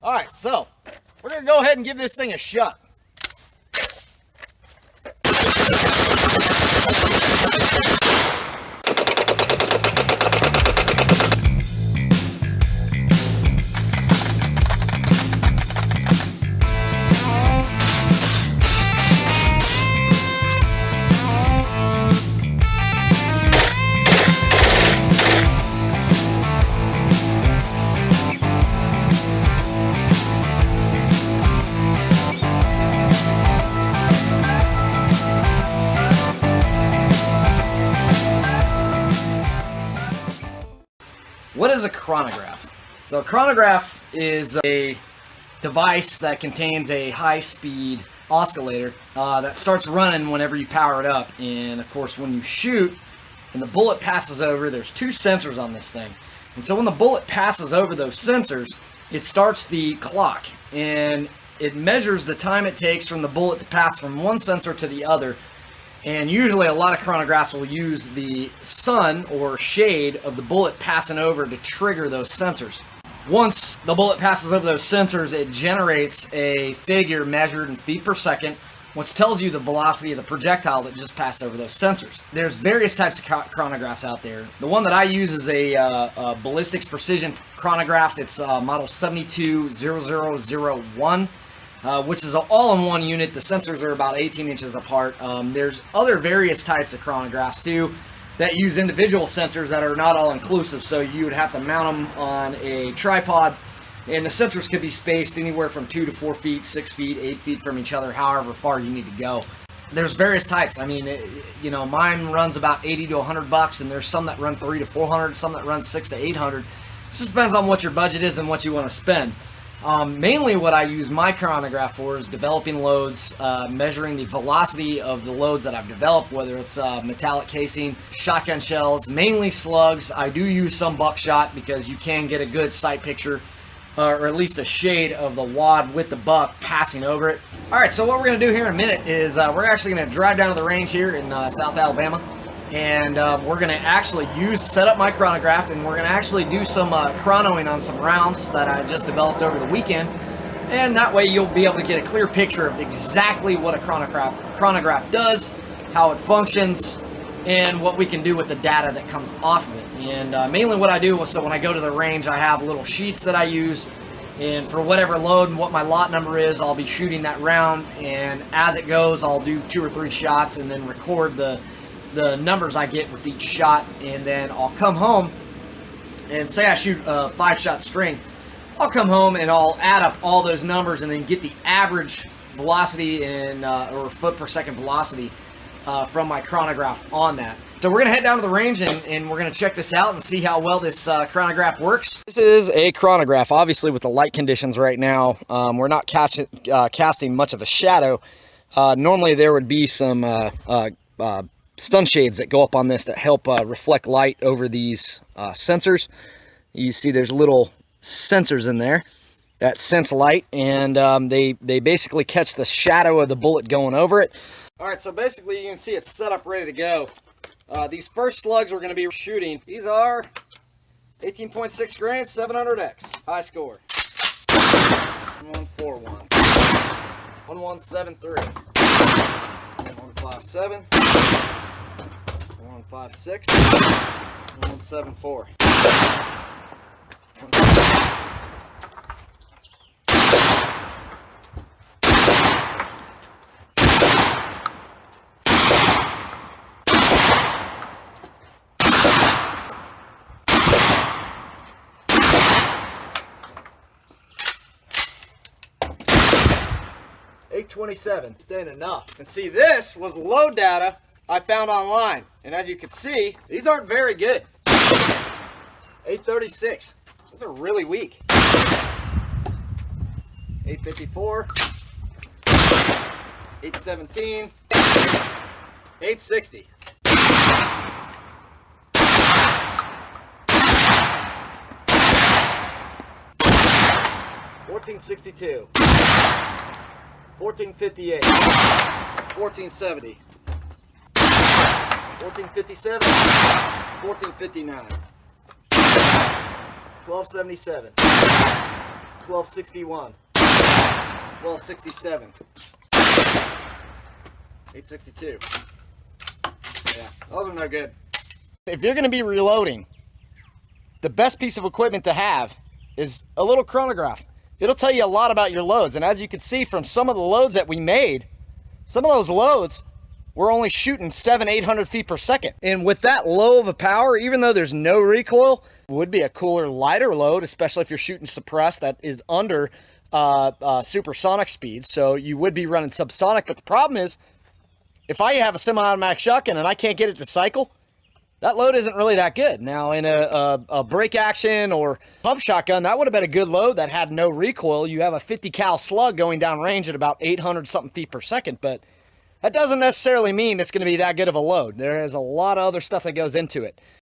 Alright, so we're going to go ahead and give this thing a shot. What is a chronograph? So a chronograph is a device that contains a high-speed oscillator that starts running whenever you power it up. And of course, when you shoot and the bullet passes over, there's two sensors on this thing. And so when the bullet passes over those sensors, it starts the clock, and it measures the time it takes from the bullet to pass from one sensor to the other. And usually a lot of chronographs will use the sun or shade of the bullet passing over to trigger those sensors. Once the bullet passes over those sensors, it generates a figure measured in feet per second, which tells you the velocity of the projectile that just passed over those sensors. There's various types of chronographs out there. The one that I use is a ballistics precision chronograph. It's model 720001. Which is an all-in-one unit. The sensors are about 18 inches apart. There's other various types of chronographs too that use individual sensors that are not all-inclusive, so you would have to mount them on a tripod, and the sensors could be spaced anywhere from 2 to 4 feet, 6 feet, 8 feet from each other, however far you need to go. There's various types. I mean, mine runs about 80 to 100 bucks, and there's some that run 3 to 400, some that run 6 to 800. It just depends on what your budget is and what you want to spend. Mainly what I use my chronograph for is developing loads, measuring the velocity of the loads that I've developed, whether it's metallic casing, shotgun shells, mainly slugs. I do use some buckshot because you can get a good sight picture, or at least a shade of the wad with the buck passing over it. Alright, so what we're going to do here in a minute is we're actually going to drive down to the range here in South Alabama. And we're going to actually set up my chronograph, and we're going to actually do some chronoing on some rounds that I just developed over the weekend. And that way you'll be able to get a clear picture of exactly what a chronograph does, how it functions, and what we can do with the data that comes off of it. And mainly what I do is, so when I go to the range, I have little sheets that I use, and for whatever load and what my lot number is, I'll be shooting that round, and as it goes, I'll do 2 or 3 shots and then record the numbers I get with each shot, and then I'll come home and say I shoot a 5-shot string. I'll come home and I'll add up all those numbers and then get the average velocity in or foot per second velocity from my chronograph on that. So we're gonna head down to the range and we're gonna check this out and see how well this chronograph works. This is a chronograph. Obviously with the light conditions right now, we're not casting much of a shadow. Normally there would be some sunshades that go up on this that help reflect light over these sensors. You see there's little sensors in there that sense light, and they basically catch the shadow of the bullet going over it. Alright, so basically you can see it's set up ready to go. These first slugs we're going to be shooting, these are 18.6 grain 700X. High score. 1141. 1173. 1157. 156, 174. $827, staying enough. And see, this was load data I found online, and as you can see, these aren't very good. 836, those are really weak. 854, 817, 860. 1462, 1458, 1470, 1457, 1459, 1277, 1261, 1267, 862. Yeah, those are no good. If you're going to be reloading, the best piece of equipment to have is a little chronograph. It'll tell you a lot about your loads, and as you can see from some of the loads that we made, some of those loads we're only shooting 700-800 feet per second. And with that low of a power, even though there's no recoil, it would be a cooler, lighter load, especially if you're shooting suppressed that is under supersonic speeds. So you would be running subsonic. But the problem is, if I have a semi-automatic shotgun and I can't get it to cycle, that load isn't really that good. Now, in a break action or pump shotgun, that would have been a good load that had no recoil. You have a 50 cal slug going down range at about 800 something feet per second, but that doesn't necessarily mean it's going to be that good of a load. There is a lot of other stuff that goes into it.